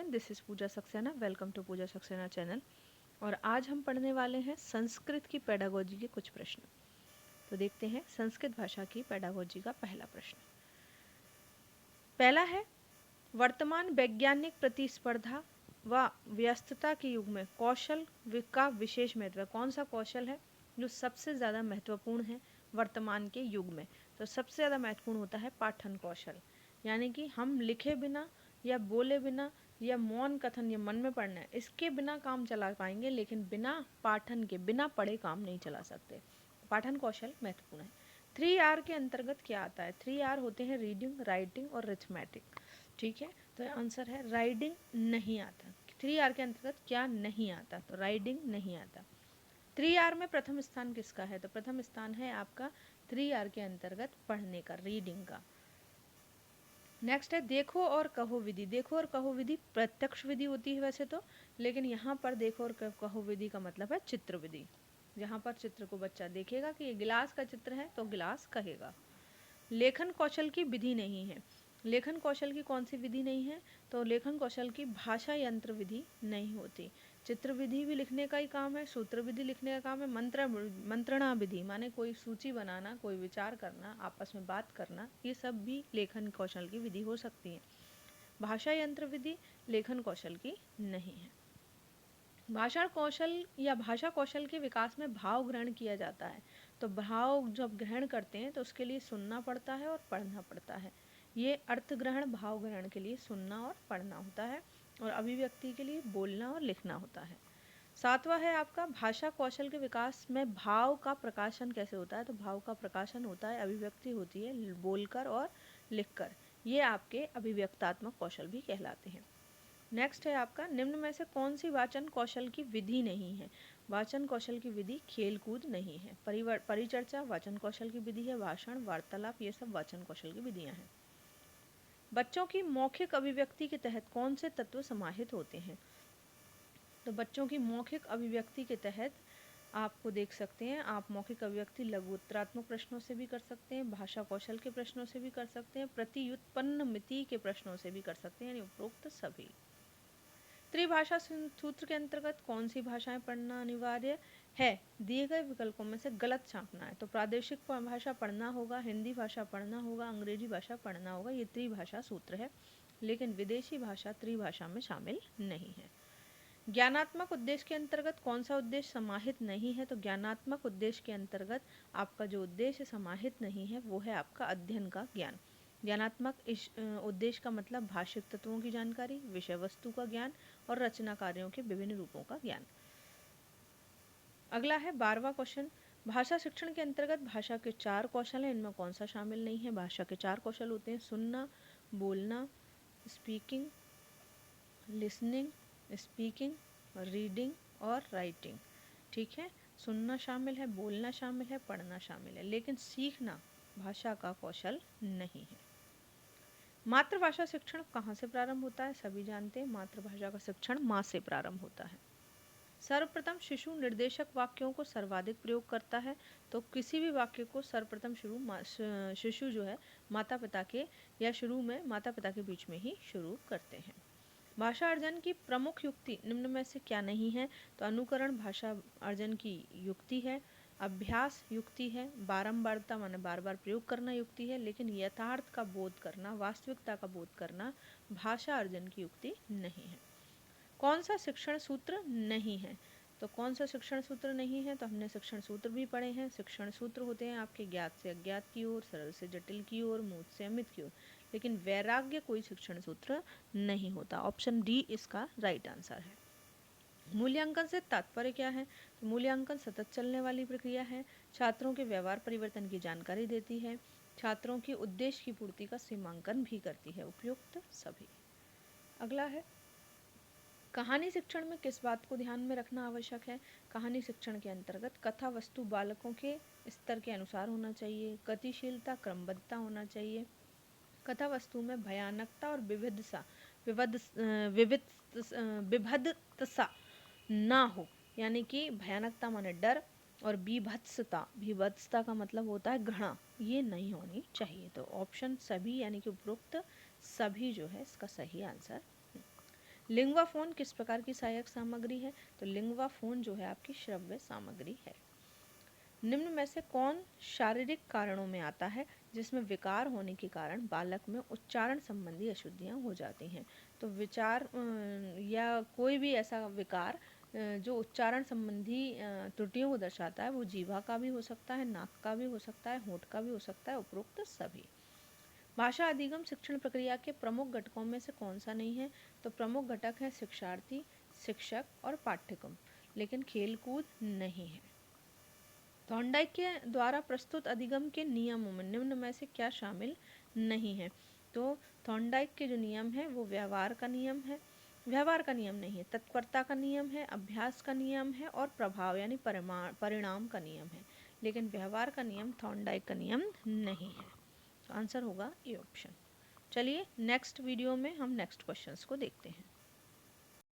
Everyone, this is Pooja Saxena. Welcome to Pooja Saxena channel. और आज हम पढ़ने वाले हैं संस्कृत की पेडागोजी के कुछ प्रश्न। तो देखते हैं संस्कृत भाषा की पेडागोजी का पहला प्रश्न। पहला है, वर्तमान वैज्ञानिक प्रतिस्पर्धा व व्यस्तता के युग में कौशल का विशेष महत्व है। कौन सा कौशल है जो सबसे ज़्यादा महत्वपूर्ण है वर्तमान के युग में? तो सबसे ज़्यादा महत्वपूर्ण होता है पाठन कौशल, यानी कि हम लिखे बिना या बोले बिना या मौन कथन या मन में पढ़ना है, इसके बिना काम चला पाएंगे, लेकिन बिना पाठन के, बिना पढ़े काम नहीं चला सकते। पाठन कौशल महत्वपूर्ण है। 3R के अंतर्गत क्या आता है? 3R होते हैं रीडिंग, राइटिंग और अरिथमेटिक। ठीक है, तो आंसर है राइडिंग नहीं आता। 3R के अंतर्गत क्या नहीं आता? तो राइडिंग नहीं आता। 3R में प्रथम स्थान किसका है? तो प्रथम स्थान है आपका 3R के अंतर्गत पढ़ने का, रीडिंग का। नेक्स्ट है देखो और कहो विधि। देखो और कहो विधि प्रत्यक्ष विधि होती है वैसे तो, लेकिन यहाँ पर देखो और कहो विधि का मतलब है चित्र विधि। जहाँ पर चित्र को बच्चा देखेगा कि ये गिलास का चित्र है तो गिलास कहेगा। लेखन कौशल की विधि नहीं है। लेखन कौशल की कौन सी विधि नहीं है? तो लेखन कौशल की भाषा यंत्र विधि नहीं होती। चित्र विधि भी लिखने का ही काम है, सूत्र विधि लिखने का काम है, मंत्रणा विधि माने कोई सूची बनाना, कोई विचार करना, आपस में बात करना, ये सब भी लेखन कौशल की विधि हो सकती है। भाषा यंत्र विधि लेखन कौशल की नहीं है। भाषा कौशल या भाषा कौशल के विकास में भाव ग्रहण किया जाता है। तो भाव जब ग्रहण करते हैं तो उसके लिए सुनना पड़ता है और पढ़ना पड़ता है। ये अर्थ ग्रहण, भाव ग्रहण के लिए सुनना और पढ़ना होता है, और अभिव्यक्ति के लिए बोलना और लिखना होता है। सातवां है आपका भाषा कौशल के विकास में भाव का प्रकाशन कैसे होता है? तो भाव का प्रकाशन होता है, अभिव्यक्ति होती है बोलकर और लिखकर। ये आपके अभिव्यक्तात्मक कौशल भी कहलाते हैं। नेक्स्ट है आपका, निम्न में से कौन सी वाचन कौशल की विधि नहीं है? वाचन कौशल की विधि खेलकूद नहीं है। परिचर्चा वाचन कौशल की विधि है। भाषण, वार्तालाप, ये सब वाचन कौशल की विधियां हैं। बच्चों की मौखिक अभिव्यक्ति के तहत कौन से तत्व समाहित होते हैं? तो बच्चों की मौखिक अभिव्यक्ति के तहत आपको देख सकते हैं, आप मौखिक अभिव्यक्ति लघु उत्तरात्मक प्रश्नों से भी कर सकते हैं, भाषा कौशल के प्रश्नों से भी कर सकते हैं, प्रतियुत्पन्न मिति के प्रश्नों से भी कर सकते हैं, यानी उपरोक्त सभी। त्रिभाषा सूत्र के अंतर्गत कौन सी भाषाएं पढ़ना अनिवार्य है? दिए गए विकल्पों में से गलत छापना है। तो प्रादेशिक भाषा पढ़ना होगा, हिंदी भाषा पढ़ना होगा, अंग्रेजी भाषा पढ़ना होगा। ये त्रिभाषा सूत्र है, लेकिन विदेशी भाषा त्रिभाषा में शामिल नहीं है। ज्ञानात्मक उद्देश्य के अंतर्गत कौन सा उद्देश्य समाहित नहीं है? तो ज्ञानात्मक उद्देश्य के अंतर्गत आपका जो उद्देश्य समाहित नहीं है वो है आपका अध्ययन का ज्ञान। ज्ञानात्मक उद्देश्य का मतलब भाषिक तत्वों की जानकारी, विषय वस्तु का ज्ञान और रचना कार्यों के विभिन्न रूपों का ज्ञान। अगला है 12वां क्वेश्चन, भाषा शिक्षण के अंतर्गत भाषा के 4 कौशल हैं, इनमें कौन सा शामिल नहीं है? भाषा के 4 कौशल होते हैं सुनना, बोलना, स्पीकिंग, लिसनिंग, स्पीकिंग, रीडिंग और राइटिंग। ठीक है, सुनना शामिल है, बोलना शामिल है, पढ़ना शामिल है, लेकिन सीखना भाषा का कौशल नहीं है। मातृभाषा शिक्षण कहाँ से प्रारंभ होता है? सभी जानते हैं, मातृभाषा का शिक्षण माँ से प्रारंभ होता है। सर्वप्रथम शिशु निर्देशक वाक्यों को सर्वाधिक प्रयोग करता है। तो किसी भी वाक्य को सर्वप्रथम शिशु जो है माता पिता के या शुरू में माता पिता के बीच में ही शुरू करते हैं। भाषा अर्जन की प्रमुख युक्ति निम्न में से क्या नहीं है? तो अनुकरण भाषा अर्जन की युक्ति है, अभ्यास युक्ति है, बारंबारता माने बार बार प्रयोग करना युक्ति है, लेकिन यथार्थ का बोध करना, वास्तविकता का बोध करना भाषा अर्जन की युक्ति नहीं है। कौन सा शिक्षण सूत्र नहीं है? तो कौन सा शिक्षण सूत्र नहीं है? तो हमने शिक्षण सूत्र भी पढ़े हैं। शिक्षण सूत्र होते हैं आपके ज्ञात से अज्ञात की ओर, सरल से जटिल की ओर, मूढ़ से अमित की ओर, लेकिन वैराग्य कोई शिक्षण सूत्र नहीं होता। ऑप्शन डी इसका राइट आंसर है। मूल्यांकन से तात्पर्य क्या है? तो मूल्यांकन सतत चलने वाली प्रक्रिया है, छात्रों के व्यवहार परिवर्तन की जानकारी देती है, छात्रों की उद्देश्य की पूर्ति का सीमांकन भी करती है। उपयुक्त सभी। अगला है, कहानी शिक्षण में किस बात को ध्यान में रखना आवश्यक है? कहानी शिक्षण के अंतर्गत कथा वस्तु बालकों के स्तर के अनुसार होना चाहिए, गतिशीलता क्रमबद्धता होना चाहिए, कथा वस्तु में भयानकता और विभत्सा ना हो, यानी कि भयानकता माने डर और विभत्सता का मतलब होता है घृणा, ये नहीं होनी चाहिए। तो ऑप्शन सभी यानी कि उपरोक्त सभी जो है इसका सही आंसर। लिंगुआ फोन किस प्रकार की सहायक सामग्री है? तो लिंगुआ फोन जो है आपकी श्रव्य सामग्री है। निम्न में से कौन शारीरिक कारणों में आता है जिसमें विकार होने के कारण बालक में उच्चारण संबंधी अशुद्धियां हो जाती हैं? तो विचार या कोई भी ऐसा विकार जो उच्चारण संबंधी त्रुटियों को दर्शाता है, वो जीवा का भी हो सकता है, नाक का भी हो सकता है, होंठ का भी हो सकता है, उपरोक्त सभी। भाषा अधिगम शिक्षण प्रक्रिया के प्रमुख घटकों में से कौन सा नहीं है? तो प्रमुख घटक है शिक्षार्थी, शिक्षक और पाठ्यक्रम, लेकिन खेलकूद नहीं है। थॉर्नडाइक के द्वारा प्रस्तुत अधिगम के नियमों में निम्न में से क्या शामिल नहीं है? तो थॉर्नडाइक के जो नियम है वो व्यवहार का नियम है, व्यवहार का नियम नहीं है, तत्परता का नियम है, अभ्यास का नियम है और प्रभाव यानी परिणाम का नियम है, लेकिन व्यवहार का नियम थॉर्नडाइक का नियम नहीं है। तो आंसर होगा ए ऑप्शन। चलिए नेक्स्ट वीडियो में हम नेक्स्ट क्वेश्चंस को देखते हैं।